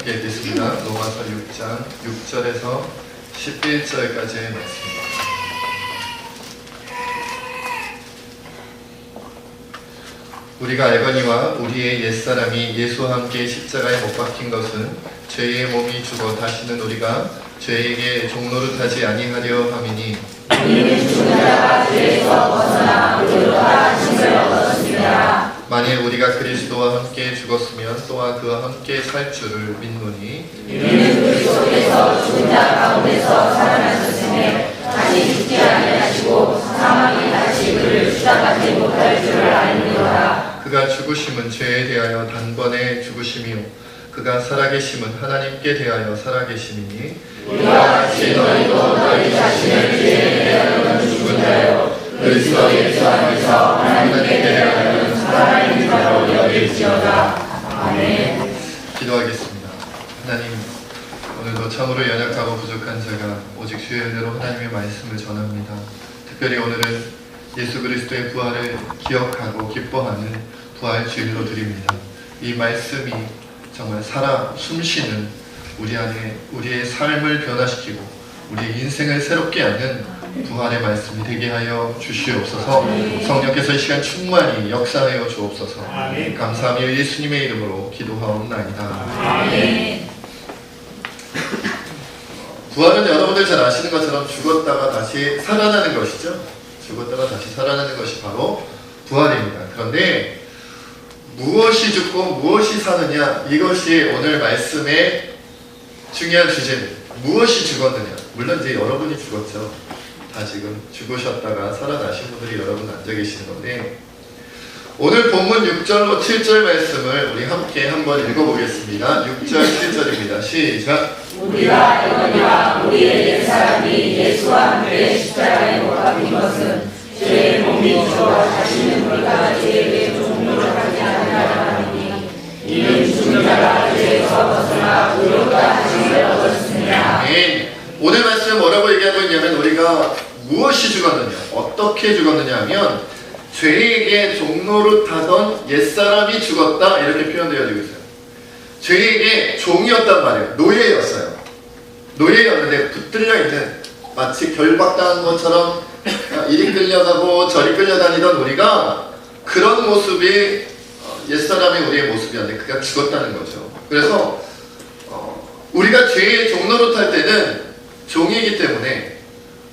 함께 읽겠습니다. 로마서 6장 6절에서 11절까지의 말씀입니다. 우리가 알거니와 우리의 옛사람이 예수와 함께 십자가에 못 박힌 것은 죄의 몸이 죽어 다시는 우리가 죄에게 종노릇하지 아니하려 함이니 우리는 죽은 자가 죄에서 벗어나 의로다 하심을 얻었습니다. 만일 우리가 그리스도와 함께 죽었으면 또한 그와 함께 살 줄을 믿노니 우리는 그리스도께서 죽은 자 가운데서 살아나셨으며 다시 죽지 아니하시고 사망이 다시 그를 추락하지 못할 줄을 알미로라. 그가 죽으심은 죄에 대하여 단번에 죽으심이요 그가 살아계심은 하나님께 대하여 살아계심이니 우리와 같이 너희도 너희 자신을 죄에 대하여는 죽은 자요 그리스도 예수 안에서 하나님께 대하여는 살아있는 자로 여길지어다. 아멘. 기도하겠습니다. 하나님, 오늘도 참으로 연약하고 부족한 제가 오직 주의 은혜로 하나님의 말씀을 전합니다. 특별히 오늘은 예수 그리스도의 부활을 기억하고 기뻐하는 부활 주일로 드립니다. 이 말씀이 정말 살아 숨쉬는 우리 안에 우리의 삶을 변화시키고 우리의 인생을 새롭게 하는 부활의 말씀이 되게 하여 주시옵소서. 성령께서 이 시간 충만히 역사하여 주옵소서. 감사하며 예수님의 이름으로 기도하옵나이다. 아멘. 부활은 여러분들 잘 아시는 것처럼 죽었다가 다시 살아나는 것이죠. 죽었다가 다시 살아나는 것이 바로 부활입니다. 그런데 무엇이 죽고 무엇이 사느냐, 이것이 오늘 말씀의 중요한 주제입니다. 무엇이 죽었느냐. 물론 이제 여러분이 죽었죠. 다 지금 죽으셨다가 살아나신 분들이 여러분 앉아 계시는 건데, 오늘 본문 6절로 7절 말씀을 우리 함께 한번 읽어보겠습니다. 6절 7절입니다. 시작. 우리가 알거니와 우리의 옛사람이 예수와 함께 십자가에 못 박힌 것은 죄의 몸이 죽어 다시는 우리가 죄에게 종노릇하지 아니하려 함이니 이는 죽은 자가 죄에서 벗어나 의로다 하심을 얻었습니다. 아멘. 오늘 말씀은 뭐라고 얘기하고 있냐면, 우리가 무엇이 죽었느냐, 어떻게 죽었느냐 하면 죄에게 종노릇하던 옛사람이 죽었다, 이렇게 표현되어지고 있어요. 죄에게 종이었단 말이에요. 노예였어요. 노예였는데 붙들려 있는, 마치 결박당한 것처럼 이리 끌려가고 저리 끌려다니던 우리가, 그런 모습이 옛사람이 우리의 모습이었는데 그가 죽었다는 거죠. 그래서 우리가 죄의 종노릇할 때는 종이기 때문에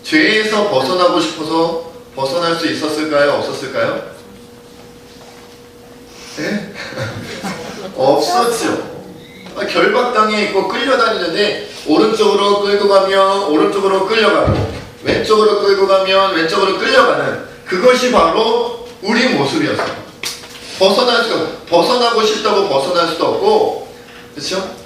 죄에서 벗어나고 싶어서 벗어날 수 있었을까요? 없었을까요? 네? 없었죠. 결박당해 있고 끌려다니는데 오른쪽으로 끌고 가면 오른쪽으로 끌려가고 왼쪽으로 끌고 가면 왼쪽으로 끌려가는, 그것이 바로 우리 모습이었어요. 벗어나고 싶다고 벗어날 수도 없고, 그렇죠?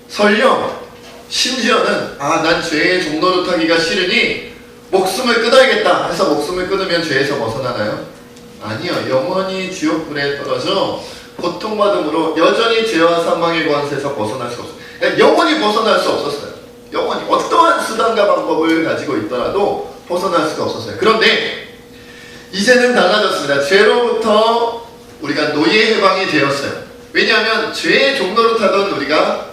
설령 심지어는 난 죄의 종노릇하기가 싫으니 목숨을 끊어야겠다 해서 목숨을 끊으면 죄에서 벗어나나요? 아니요. 영원히 지옥불에 떨어져 고통받음으로 여전히 죄와 사망의 권세에서 벗어날 수 없어요. 그러니까 영원히 벗어날 수 없었어요. 영원히 어떠한 수단과 방법을 가지고 있더라도 벗어날 수가 없었어요. 그런데 이제는 달라졌습니다. 죄로부터 우리가 노예 해방이 되었어요. 왜냐하면 죄의 종노릇하던 우리가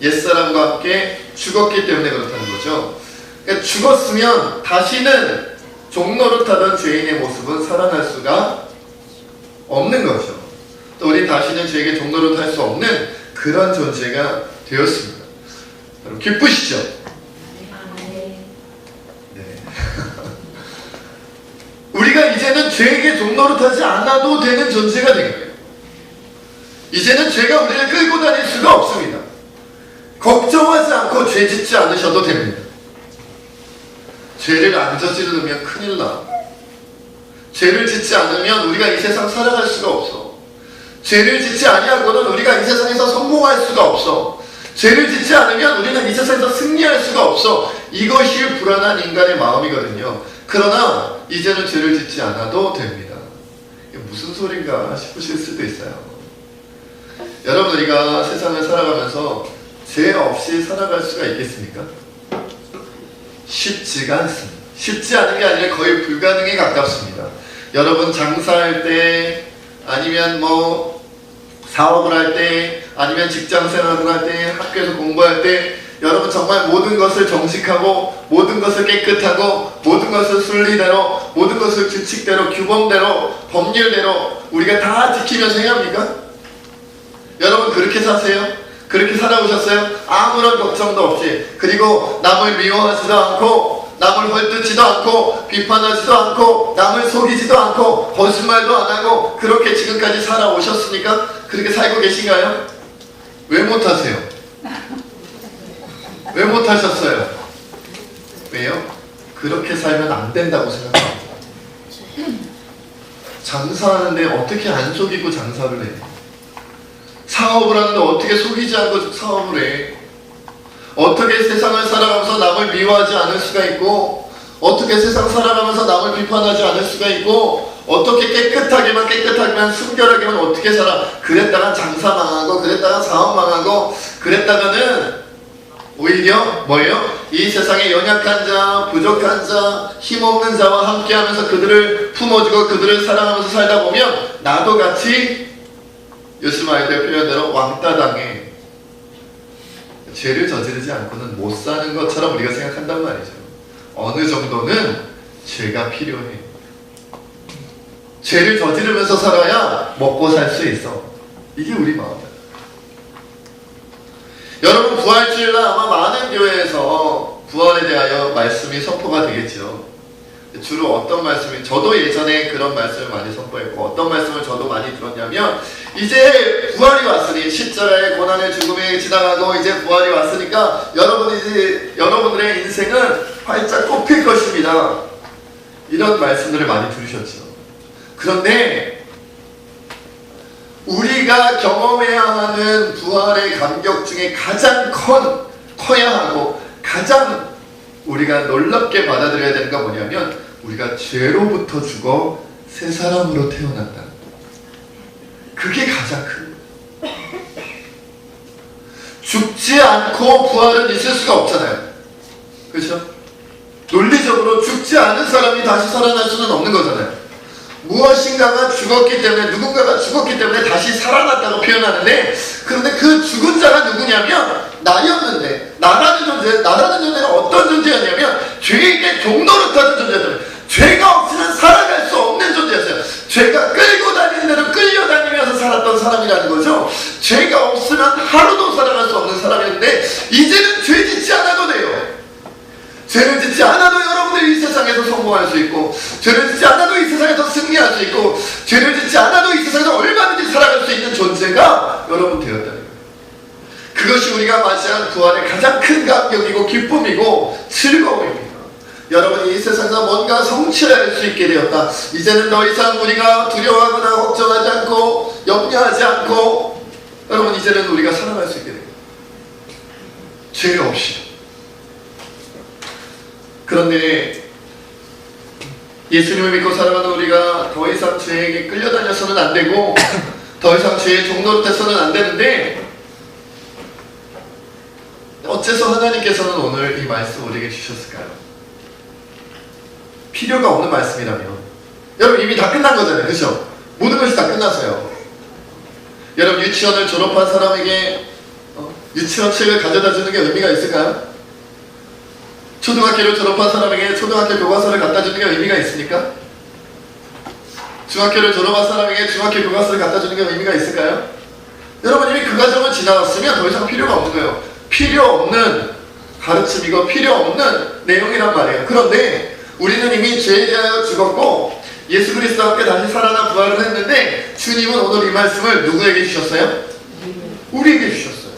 옛사람과 함께 죽었기 때문에 그렇다는 거죠. 그러니까 죽었으면 다시는 종노릇하던 죄인의 모습은 살아날 수가 없는 거죠. 또 우리 다시는 죄에게 종노릇할 수 없는 그런 존재가 되었습니다. 여러분 기쁘시죠? 네. 우리가 이제는 죄에게 종노릇하지 않아도 되는 존재가 된 거예요. 이제는 죄가 우리를 끌고 다닐 수가 없습니다. 걱정하지 않고 죄 짓지 않으셔도 됩니다. 죄를 안 저지르면 큰일 나. 죄를 짓지 않으면 우리가 이 세상 살아갈 수가 없어. 죄를 짓지 아니하고는 우리가 이 세상에서 성공할 수가 없어. 죄를 짓지 않으면 우리는 이 세상에서 승리할 수가 없어. 이것이 불안한 인간의 마음이거든요. 그러나 이제는 죄를 짓지 않아도 됩니다. 이게 무슨 소린가 싶으실 수도 있어요. 여러분, 우리가 세상을 살아가면서 죄 없이 살아갈 수가 있겠습니까? 쉽지가 않습니다. 쉽지 않은 게 아니라 거의 불가능에 가깝습니다. 여러분 장사할 때, 아니면 사업을 할 때, 아니면 직장 생활을 할 때, 학교에서 공부할 때 여러분 정말 모든 것을 정직하고 모든 것을 깨끗하고 모든 것을 순리대로 모든 것을 규칙대로 규범대로 법률대로 우리가 다 지키면서 해야 합니까? 여러분 그렇게 사세요? 그렇게 살아오셨어요? 아무런 걱정도 없이 그리고 남을 미워하지도 않고 남을 헐뜯지도 않고 비판하지도 않고 남을 속이지도 않고 거짓말도 안 하고 그렇게 지금까지 살아오셨으니까 그렇게 살고 계신가요? 왜 못하세요? 왜 못하셨어요? 왜요? 그렇게 살면 안 된다고 생각합니다. 장사하는데 어떻게 안 속이고 장사를 해? 사업을 하는데 어떻게 속이지 않고 사업을 해? 어떻게 세상을 살아가면서 남을 미워하지 않을 수가 있고 어떻게 세상 살아가면서 남을 비판하지 않을 수가 있고 어떻게 깨끗하게만 순결하게만 어떻게 살아? 그랬다가 장사 망하고 그랬다가 사업 망하고 그랬다가는 오히려 뭐예요? 이 세상에 연약한 자, 부족한 자, 힘없는 자와 함께하면서 그들을 품어주고 그들을 사랑하면서 살다 보면 나도 같이 예수 말대로 표현대로 왕따 당해 죄를 저지르지 않고는 못 사는 것처럼 우리가 생각한단 말이죠. 어느 정도는 죄가 필요해. 죄를 저지르면서 살아야 먹고 살 수 있어. 이게 우리 마음이야. 여러분 부활주일날 아마 많은 교회에서 부활에 대하여 말씀이 선포가 되겠죠. 주로 어떤 말씀이 저도 예전에 그런 말씀을 많이 선포했고 어떤 말씀을 저도 많이 들었냐면 이제 부활이 왔으니 십자가의 고난의 죽음에 지나가고 이제 부활이 왔으니까 여러분들의 인생은 활짝 꽃필 것입니다. 이런 말씀들을 많이 들으셨죠. 그런데 우리가 경험해야 하는 부활의 감격 중에 가장 커야 하고 가장 우리가 놀랍게 받아들여야 되는 건 뭐냐면 우리가 죄로부터 죽어 새 사람으로 태어난다. 그게 가장 큰 거예요. 죽지 않고 부활은 있을 수가 없잖아요. 그렇죠? 논리적으로 죽지 않은 사람이 다시 살아날 수는 없는 거잖아요. 무엇인가가 죽었기 때문에 누군가가 죽었기 때문에 다시 살아났다고 표현하는데 그런데 그 죽은 자가 누구냐면 나였는데 나라는 존재가 어떤 존재였냐면 죄에게 종노릇하는 존재였어요. 죄가 없으면 살아갈 수 없는 존재였어요. 죄가 끌고 다니는 대로 끌려다니면서 살았던 사람이라는 거죠. 죄가 없으면 하루도 살아갈 수 없는 사람이었는데 이제는 죄 짓지 않아도 돼요. 죄를 짓지 않아도 여러분들이 이 세상에서 성공할 수 있고 죄를 짓지 않아도 이 세상에서 승리할 수 있고 죄를 짓지 않아도 이 세상에서 얼마든지 살아갈 수 있는 존재가 여러분 되었다는 거예요. 그것이 우리가 맞이한 부활의 가장 큰 감격이고 기쁨이고 즐거움입니다. 여러분이 이 세상에서 뭔가 성취할 수 있게 되었다. 이제는 더 이상 우리가 두려워하거나 걱정하지 않고 염려하지 않고 여러분 이제는 우리가 살아갈 수 있게 됩니다. 죄 없이. 그런데 예수님을 믿고 살아가는 우리가 더 이상 죄에게 끌려다녀서는 안 되고 더 이상 죄의 종노릇해서는 안 되는데 어째서 하나님께서는 오늘 이 말씀 우리에게 주셨을까요? 필요가 없는 말씀이라면 여러분 이미 다 끝난 거잖아요. 그렇죠? 모든 것이 다 끝났어요. 여러분 유치원을 졸업한 사람에게 유치원 책을 가져다 주는 게 의미가 있을까요? 초등학교를 졸업한 사람에게 초등학교 교과서를 갖다 주는 게 의미가 있습니까? 중학교를 졸업한 사람에게 중학교 교과서를 갖다 주는 게 의미가 있을까요? 여러분 이미 그 과정을 지나갔으면 더 이상 필요가 없는 거예요. 필요 없는 가르침이고 필요 없는 내용이란 말이에요. 그런데 우리는 이미 죄에 대하여 죽었고 예수 그리스도와 함께 다시 살아나 부활을 했는데 주님은 오늘 이 말씀을 누구에게 주셨어요? 우리에게 주셨어요.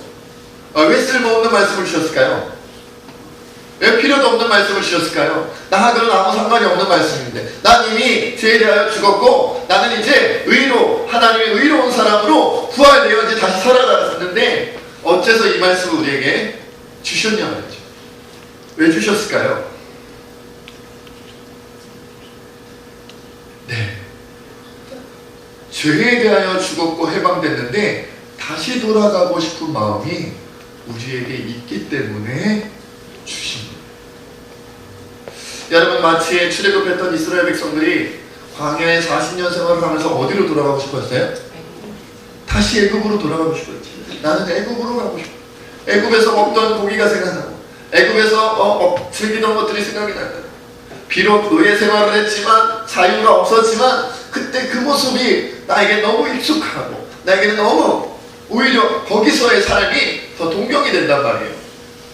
왜 쓸모없는 말씀을 주셨을까요? 왜 필요도 없는 말씀을 주셨을까요? 나하고는 아무 상관이 없는 말씀인데 난 이미 죄에 대하여 죽었고 나는 이제 하나님의 의로운 사람으로 부활되어 이제 다시 살아났는데 어째서 이 말씀을 우리에게 주셨냐 말이죠. 왜 주셨을까요? 네, 죄에 대하여 죽었고 해방됐는데 다시 돌아가고 싶은 마음이 우리에게 있기 때문에 주신 거예요. 여러분 마치 출애굽했던 이스라엘 백성들이 광야에 40년 생활을 하면서 어디로 돌아가고 싶었어요? 다시 애굽으로 돌아가고 싶었지. 나는 애굽으로 가고 싶어. 애굽에서 먹던 고기가 생각나고 애굽에서 즐기던 것들이 생각이 난다. 비록 노예 생활을 했지만 자유가 없었지만 그때 그 모습이 나에게 너무 익숙하고 나에게는 너무 오히려 거기서의 삶이 더 동경이 된단 말이에요.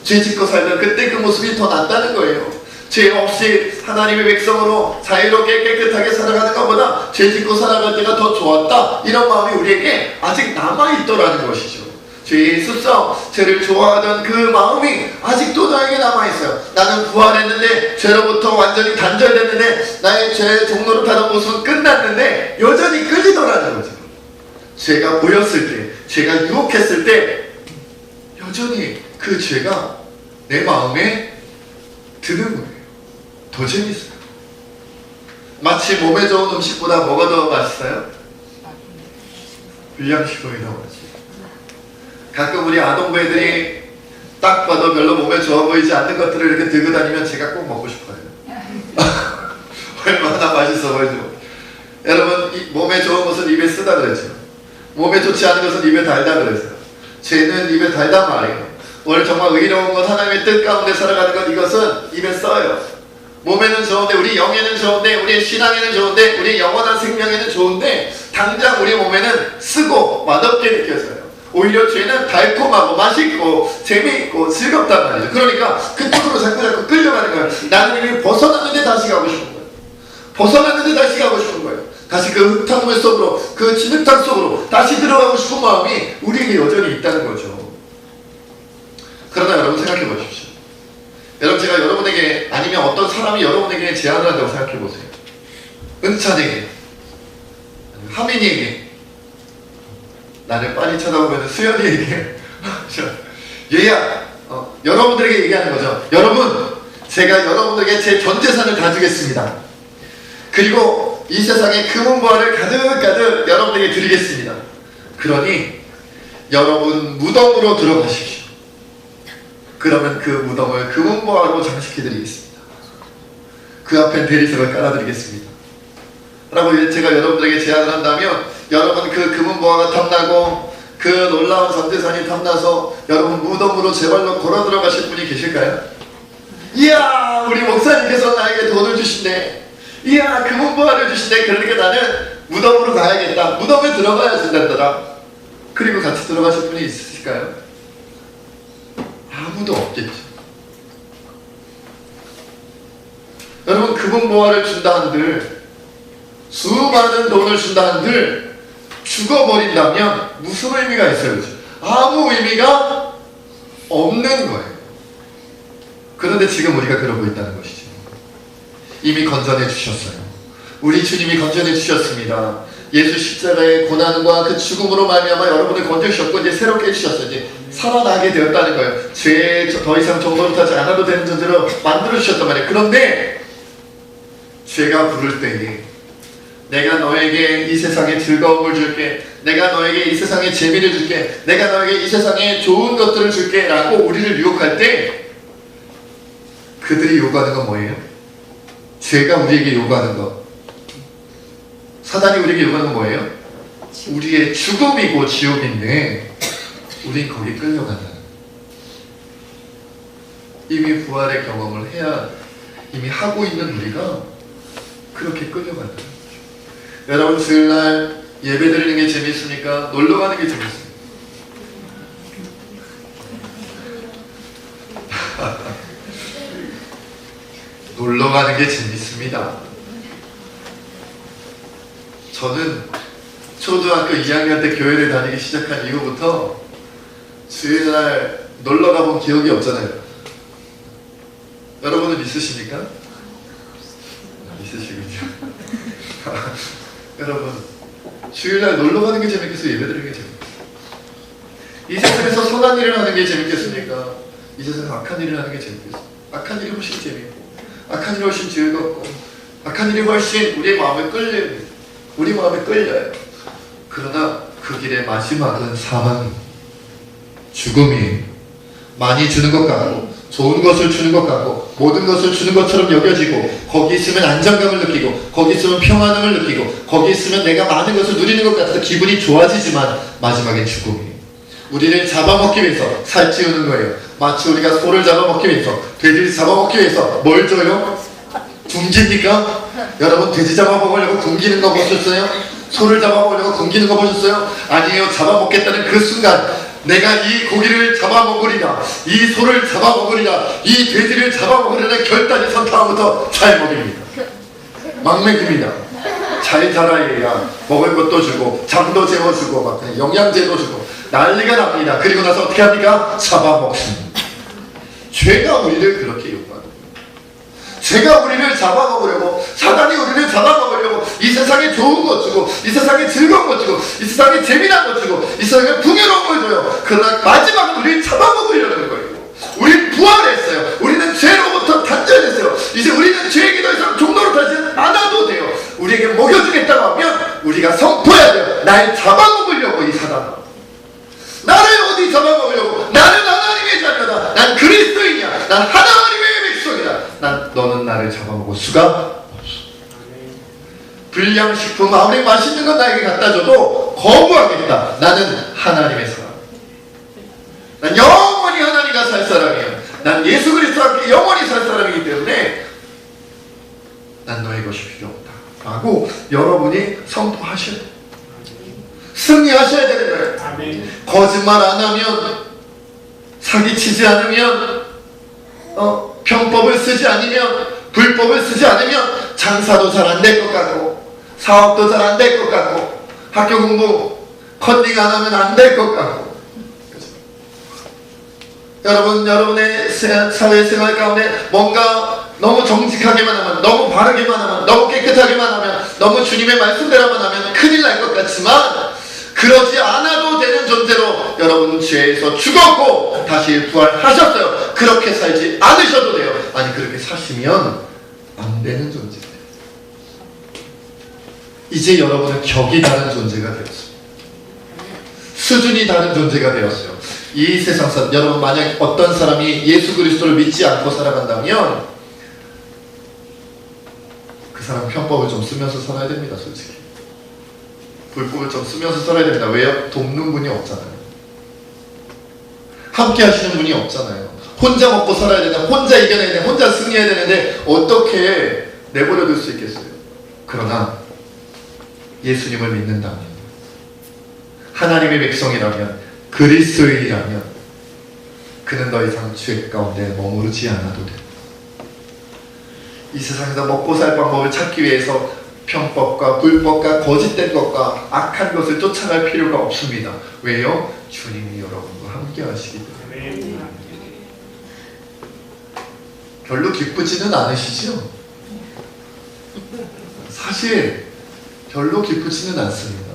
죄 짓고 살던 그때 그 모습이 더 낫다는 거예요. 죄 없이 하나님의 백성으로 자유롭게 깨끗하게 살아가는 것보다 죄 짓고 살아갈 때가 더 좋았다, 이런 마음이 우리에게 아직 남아있더라는 것이죠. 죄의 습성, 죄를 좋아하던 그 마음이 아직도 나에게 남아있어요. 나는 부활했는데 죄로부터 완전히 단절됐는데 나의 죄 종노릇하던 모습은 끝났는데 여전히 끌리더라는 거죠. 죄가 보였을 때, 죄가 유혹했을 때 여전히 그 죄가 내 마음에 드는 거예요. 더 재밌어요. 마치 몸에 좋은 음식보다 뭐가 더 맛있어요? 불량식품이 더 맛있어요. 가끔 우리 아동부 애들이 딱 봐도 별로 몸에 좋아 보이지 않는 것들을 이렇게 들고 다니면 제가 꼭 먹고 싶어요. 얼마나 맛있어 보이죠. 여러분, 몸에 좋은 것은 입에 쓰다 그랬죠. 몸에 좋지 않은 것은 입에 달다 그랬어요. 죄는 입에 달단 말이에요. 오늘 정말 의로운 것, 하나님의 뜻 가운데 살아가는 것, 이것은 입에 써요. 몸에는 좋은데, 우리 영에는 좋은데, 우리의 신앙에는 좋은데, 우리의 영원한 생명에는 좋은데 당장 우리 몸에는 쓰고 맛없게 느껴져요. 오히려 죄는 달콤하고 맛있고 재미있고 즐겁단 말이죠. 그러니까 그쪽으로 자꾸 끌려가는 거예요. 나는 이미 벗어났는데 다시 가고 싶은 거예요. 벗어났는데 다시 가고 싶은 거예요. 다시 그 흙탕물 속으로, 그 진흙탕 속으로 다시 들어가고 싶은 마음이 우리에게 여전히 있다는 거죠. 그러나 여러분 생각해 보십시오. 여러분, 제가 여러분에게, 아니면 어떤 사람이 여러분에게 제안을 한다고 생각해 보세요. 은찬에게, 하민이에게, 나를 빤히 쳐다보면 수연이에게 얘야, 여러분들에게 얘기하는 거죠. 여러분, 제가 여러분들에게 제 전 재산을 다 주겠습니다. 그리고 이 세상에 금은보화를 가득가득 여러분들에게 드리겠습니다. 그러니 여러분 무덤으로 들어가십시오. 그러면 그 무덤을 금은보화로 장식해드리겠습니다. 그 앞엔 대리석을 깔아드리겠습니다. 라고 제가 여러분들에게 제안을 한다면, 여러분 그 금은보화가 탐나고 그 놀라운 전재산이 탐나서 여러분 무덤으로 제발로 걸어 들어가실 분이 계실까요? 이야, 우리 목사님께서 나에게 돈을 주신대, 이야, 금은보화를 주신대, 그러니까 나는 무덤으로 가야겠다, 무덤에 들어가야 된다더라. 그리고 같이 들어가실 분이 있으실까요? 아무도 없겠죠. 여러분, 금은보화를 준다 한들, 수많은 돈을 준다 한들 죽어버린다면 무슨 의미가 있어요? 그렇죠? 아무 의미가 없는 거예요. 그런데 지금 우리가 그러고 있다는 것이죠. 이미 건전해 주셨어요. 우리 주님이 건전해 주셨습니다. 예수 십자가의 고난과 그 죽음으로 말미암아 여러분을 건져주셨고 이제 새롭게 해주셨어요. 이제 살아나게 되었다는 거예요. 죄에 더 이상 정노릇하지 않아도 되는 존재로 만들어주셨단 말이에요. 그런데 죄가 부를 때에 내가 너에게 이 세상에 즐거움을 줄게, 내가 너에게 이 세상에 재미를 줄게, 내가 너에게 이 세상에 좋은 것들을 줄게 라고 우리를 유혹할 때 그들이 요구하는 건 뭐예요? 죄가 우리에게 요구하는 것, 사단이 우리에게 요구하는 건 뭐예요? 우리의 죽음이고 지옥인데 우린 거기 끌려간다는, 이미 부활의 경험을 해야 이미 하고 있는 우리가 그렇게 끌려간다는 거죠. 여러분, 주일날 예배 드리는 게 재밌습니까? 놀러 가는 게 재밌습니까? 놀러 가는 게 재밌습니다. 저는 초등학교 2학년 때 교회를 다니기 시작한 이후부터 주일날 놀러 가본 기억이 없잖아요. 여러분은 있으십니까? 있으시군요. 여러분, 주일날 놀러 가는 게 재밌겠어요? 예배 드리는 게 재밌겠어요? 이 세상에서 선한 일을 하는 게 재밌겠습니까? 이 세상에서 악한 일을 하는 게 재밌겠어요? 악한 일이 훨씬 재밌고, 악한 일이 훨씬 즐겁고, 악한 일이 훨씬 우리의 마음에 끌려요. 우리 마음에 끌려요. 그러나 그 길의 마지막은 사망, 죽음이에요. 많이 주는 것 같고, 좋은 것을 주는 것 같고, 모든 것을 주는 것처럼 여겨지고, 거기 있으면 안정감을 느끼고, 거기 있으면 평안함을 느끼고, 거기 있으면 내가 많은 것을 누리는 것 같아서 기분이 좋아지지만 마지막엔 죽음이에요. 우리를 잡아먹기 위해서 살찌우는 거예요. 마치 우리가 소를 잡아먹기 위해서, 돼지를 잡아먹기 위해서 뭘 줘요? 굶깁니까? 여러분 돼지 잡아먹으려고 굶기는 거 보셨어요? 소를 잡아먹으려고 굶기는 거 보셨어요? 아니에요. 잡아먹겠다는 그 순간 내가 이 고기를 잡아먹으리라, 이 소를 잡아먹으리라, 이 돼지를 잡아먹으리라는 결단이 선 다음부터 잘 먹입니다. 막 먹입니다. 잘 자라야 먹을 것도 주고 잠도 재워주고 막 영양제도 주고 난리가 납니다. 그리고 나서 어떻게 합니까? 잡아먹습니다. 죄가 우리를 그렇게 요구합니다. 죄가 우리를 잡아먹으려고, 사단이 우리를 잡아먹으려고 이 세상에 좋은 것 주고, 이 세상에 즐거운 것 주고, 이 세상에 재미난 것 주고, 이 세상에 풍요로운 걸 줘요. 그러나 마지막은 우리를 잡아먹으려는 거예요. 우리는 부활했어요. 우리는 죄로부터 단절했어요. 이제 우리는 죄에게 더 이상 종노릇하지 않아도 돼요. 우리에게 먹여주겠다고 하면 우리가 선포해야 돼요. 날 잡아먹으려고 이 사단은. 나를 어디 잡아먹으려고? 나는 하나님의 자녀다. 난 그리스도인이야. 난 하나님의 백성이다. 너는 나를 잡아먹을 수가 없어. 불량식품 아무리 맛있는 건 나에게 갖다 줘도 거부하겠다. 나는 하나님의 사람. 난 영원히 하나님과 살 사람이야. 난 예수 그리스도와 함께 영원히 살 사람이기 때문에 난 너의 것이 필요 없다 라고 여러분이 선포하셔야 돼요. 승리하셔야 되는 거예요. 아멘. 거짓말 안 하면, 사기치지 않으면, 편법을 쓰지 않으면, 불법을 쓰지 않으면 장사도 잘 안 될 것 같고, 사업도 잘 안 될 것 같고, 학교 공부 컨닝 안 하면 안 될 것 같고. 여러분의 사회생활 가운데 뭔가 너무 정직하게만 하면, 너무 바르게만 하면, 너무 깨끗하게만 하면, 너무 주님의 말씀대로만 하면 큰일 날 것 같지만, 그러지 않아도 되는 존재로 여러분은 죄에서 죽었고 다시 부활하셨어요. 그렇게 살지 않으셔도 돼요. 아니 그렇게 사시면 안 되는 존재예요. 이제 여러분은 격이 다른 존재가 되었어요. 수준이 다른 존재가 되었어요. 이 세상에서 여러분 만약 어떤 사람이 예수 그리스도를 믿지 않고 살아간다면 그 사람 편법을 좀 쓰면서 살아야 됩니다. 솔직히 불법을 좀 쓰면서 살아야 됩니다. 왜요? 돕는 분이 없잖아요. 함께 하시는 분이 없잖아요. 혼자 먹고 살아야 된다. 혼자 이겨내야 돼. 혼자 승리해야 되는데 어떻게 내버려둘 수 있겠어요? 그러나 예수님을 믿는다면, 하나님의 백성이라면, 그리스도인이라면 그는 더 이상 죄 가운데 머무르지 않아도 돼요. 이 세상에서 먹고 살 방법을 찾기 위해서 편법과 불법과 거짓된 것과 악한 것을 쫓아갈 필요가 없습니다. 왜요? 주님이 여러분과 함께 하시기 때문에. 별로 기쁘지는 않으시죠? 사실 별로 기쁘지는 않습니다.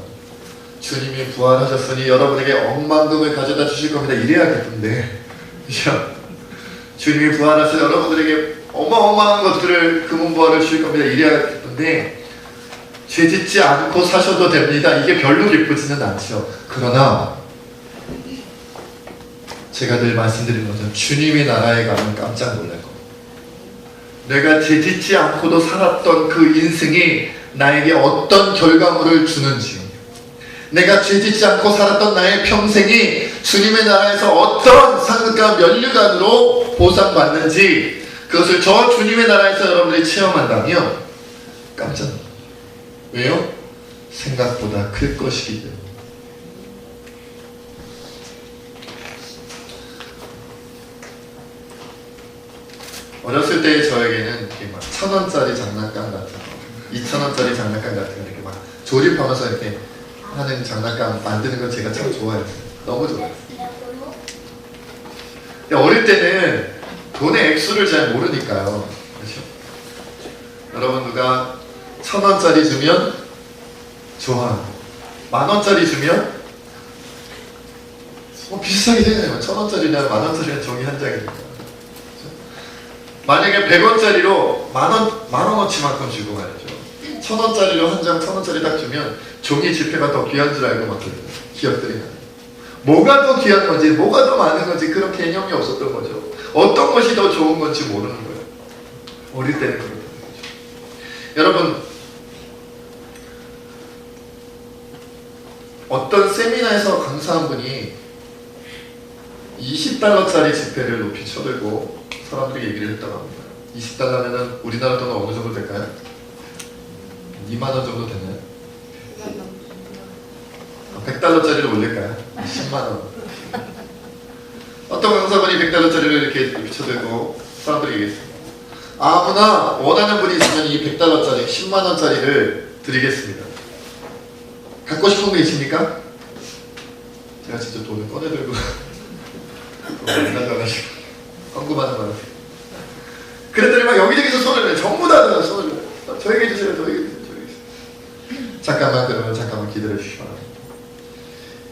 주님이 부활하셨으니 여러분에게 억만금을 가져다 주실 겁니다. 이래야 기쁜데, 그렇죠? 주님이 부활하셔서 여러분들에게 어마어마한 것들을, 금은부활을 주실 겁니다. 이래야 기쁜데, 죄 짓지 않고 사셔도 됩니다. 이게 별로 기쁘지는 않죠. 그러나 제가 늘 말씀드리는 것처럼 주님의 나라에 가면 깜짝 놀랄 겁니다. 내가 죄 짓지 않고도 살았던 그 인생이 나에게 어떤 결과물을 주는지, 내가 죄 짓지 않고 살았던 나의 평생이 주님의 나라에서 어떤 상급과 면류관으로 보상받는지, 그것을 저 주님의 나라에서 여러분들이 체험한다면 깜짝 놀랍니다. 왜요? 생각보다 클 것이기 때문에. 어렸을 때 저에게는 이렇게 막 1,000원짜리 장난감 같은 거, 2,000원짜리 장난감 같은 거 이렇게 막 조립하면서 이렇게 하는 장난감 만드는 걸 제가 참 좋아했어요. 너무 좋아했어요. 근데 어릴 때는 돈의 액수를 잘 모르니까요. 그렇죠? 여러분 누가 1,000원짜리 주면 좋아하고 10,000원짜리 주면 비슷하게 되네요. 1,000원짜리나 10,000원짜리는 종이 한 장이니까. 만약에 100원짜리로 만원어치만큼 주고 말이죠. 1,000원짜리로 한 장 1,000원짜리 딱 주면 종이 지폐가 더 귀한 줄 알고 막 기억들이 나요. 뭐가 더 귀한 건지, 뭐가 더 많은 건지 그런 개념이 없었던 거죠. 어떤 것이 더 좋은 건지 모르는 거예요. 어릴 때는 그렇던 거죠. 여러분, 어떤 세미나에서 강사한 분이 20달러짜리 지폐를 높이 쳐들고 사람들이 얘기를 했다고 합니다. 20달러면은 우리나라 돈은 어느 정도 될까요? 2만 원 정도 되나요? 100달러짜리를 올릴까요? 10만 원. 어떤 강사분이 100달러짜리를 이렇게 높이 쳐들고 사람들이 얘기했습니다. 아무나 원하는 분이 있으면 이 100달러짜리 10만 원짜리를 드리겠습니다. 갖고 싶은 거 있습니까? 제가 진짜 돈을 꺼내들고 만나가지고 궁금하는 거 그랬더니 막 여기저기서 손을 내. 전부 다 손을 내. 저에게 주세요. 저에게 주세요. 저에게 주세요. 잠깐만 그러면 잠깐만 기다려 주시기 바랍니다.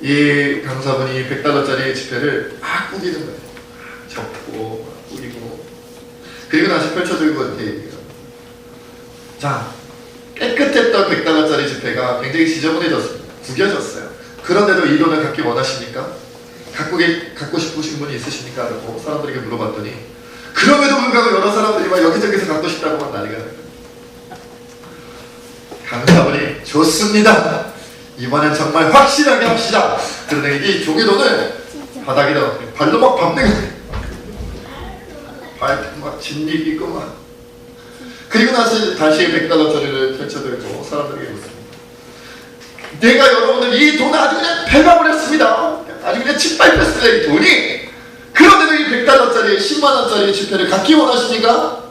이 강사분이 100달러짜리 지폐를 막 꾸기는 거예요. 접고 막 꾸기고 그리고 다시 펼쳐들고 이렇게 얘기해요. 자, 깨끗했던 100달러짜리 지폐가 굉장히 지저분해졌습니다. 구겨졌어요. 그런데도 이 돈을 갖기 원하십니까? 갖고 싶으신 분이 있으십니까? 라고 사람들에게 물어봤더니 그럼에도 불구하고 여러 사람들이 막 여기저기서 갖고 싶다고 막 난리가 나요. 강사분이 좋습니다. 이번엔 정말 확실하게 합시다. 그런데 이 종이돈을 바닥에다 발로 막 밟는 거예요. 밟고 막 진리기고 막. 그리고 나서 다시 100달러짜리를 펼쳐들고 사람들에게 묻습니다. 내가 여러분들 이 돈을 아주 그냥 밟아버렸습니다. 아주 그냥 짓밟혔습니다. 이 돈이. 그런데도 이 100달러짜리 10만원짜리 지폐를 갖기 원하십니까?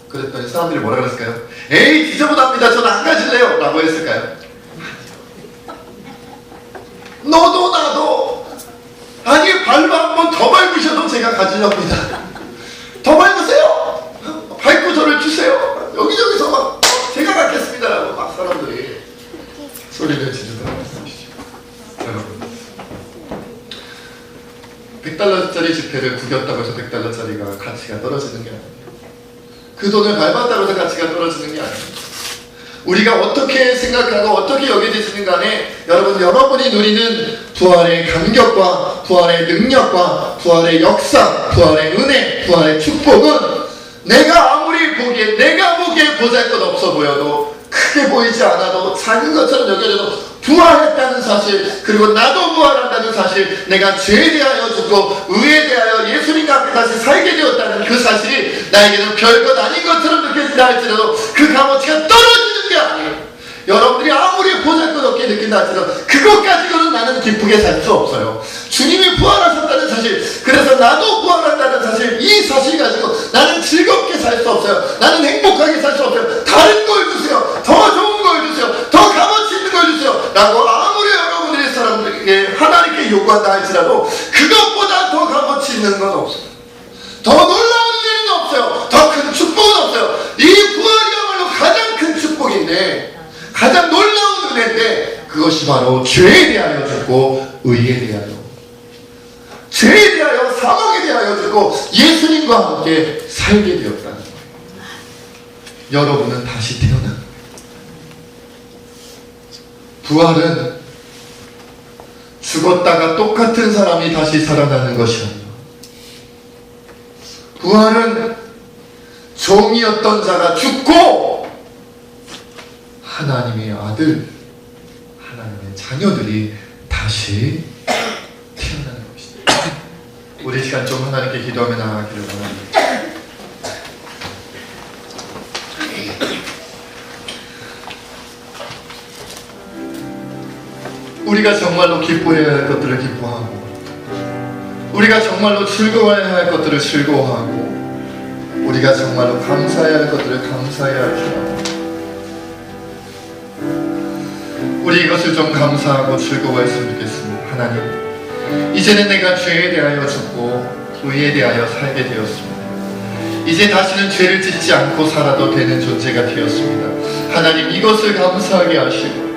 그랬더니 사람들이 뭐라 그랬을까요? 에이 지저분합니다. 저는 안 가질래요. 라고 했을까요? 너도 나도 아니 발로 한 번 더 밟으셔도 제가 가지렵니다. 더 밟으세요. 밟고 저를 주세요. 여기저기서 막 제가 갖겠습니다. 라고 막 사람들이 소리를 지르더라고요. 여러분 100달러짜리 지폐를 구겼다고 해서 100달러짜리가 가치가 떨어지는 게 아니에요. 그 돈을 밟았다고 해서 가치가 떨어지는 게 아니에요. 우리가 어떻게 생각하고 어떻게 여겨지는 간에 여러분이 누리는 부활의 감격과 부활의 능력과 부활의 역사, 부활의 은혜, 부활의 축복은 내가 보기에 보잘것없어 보여도 크게 보이지 않아도 작은 것처럼 여겨져도 부활했다는 사실, 그리고 나도 부활한다는 사실, 내가 죄에 대하여 죽고 의에 대하여 예수님과 함께 다시 살게 되었다는 그 사실이 나에게는 별것 아닌 것처럼 느껴진다 할지라도 그 값어치가 떨어지는 게 아니에요. 여러분들이 아무리 보잘것없게 느낀다 할지라도 그것 가지고는 나는 기쁘게 살 수 없어요. 주님이 부활하셨다는 사실, 그래서 나도 부활한다는 사실, 이 사실 가지고 나는 즐겁게 살 수 없어요. 나는 행복하게 살 수 없어요. 다른 걸 주세요. 더 좋은 걸 주세요. 더 값어치 있는 걸 주세요. 라고 아무리 여러분들이 사람들에게 하나님께 요구한다 할지라도 그것보다 더 값어치 있는 건 없어요. 더 놀라운 일은 없어요. 더 큰 축복은 없어요. 이 부활이야말로 가장 큰 축복인데, 가장 놀라운 은혜인데, 그것이 바로 죄에 대하여 죽고 의에 대하여, 죄에 대하여 사망에 대하여 죽고 예수님과 함께 살게 되었다는 거예요. 여러분은 다시 태어난, 부활은 죽었다가 똑같은 사람이 다시 살아나는 것이 아니라, 부활은 종이었던 자가 죽고 하나님의 아들, 하나님의 자녀들이 다시 태어나는 것이다. 우리 시간 좀 하나님께 기도하며 나아가기를 원합니다. 우리가 정말로 기뻐해야 할 것들을 기뻐하고, 우리가 정말로 즐거워해야 할 것들을 즐거워하고, 우리가 정말로 감사해야 할 것들을 감사해야 할 줄 알고, 우리 이것을 좀 감사하고 즐거워했으면 좋겠습니다. 하나님, 이제는 내가 죄에 대하여 죽고 의에 대하여 살게 되었습니다. 이제 다시는 죄를 짓지 않고 살아도 되는 존재가 되었습니다. 하나님, 이것을 감사하게 하시고,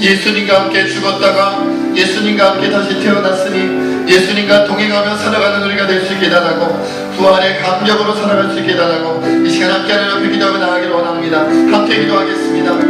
예수님과 함께 죽었다가 예수님과 함께 다시 태어났으니 예수님과 동행하며 살아가는 우리가 될 수 있게 달라고, 부활의 감격으로 살아갈 수 있게 달라고, 이 시간 함께 하나님 앞에 기도하며 나아가기를 원합니다. 함께 기도하겠습니다.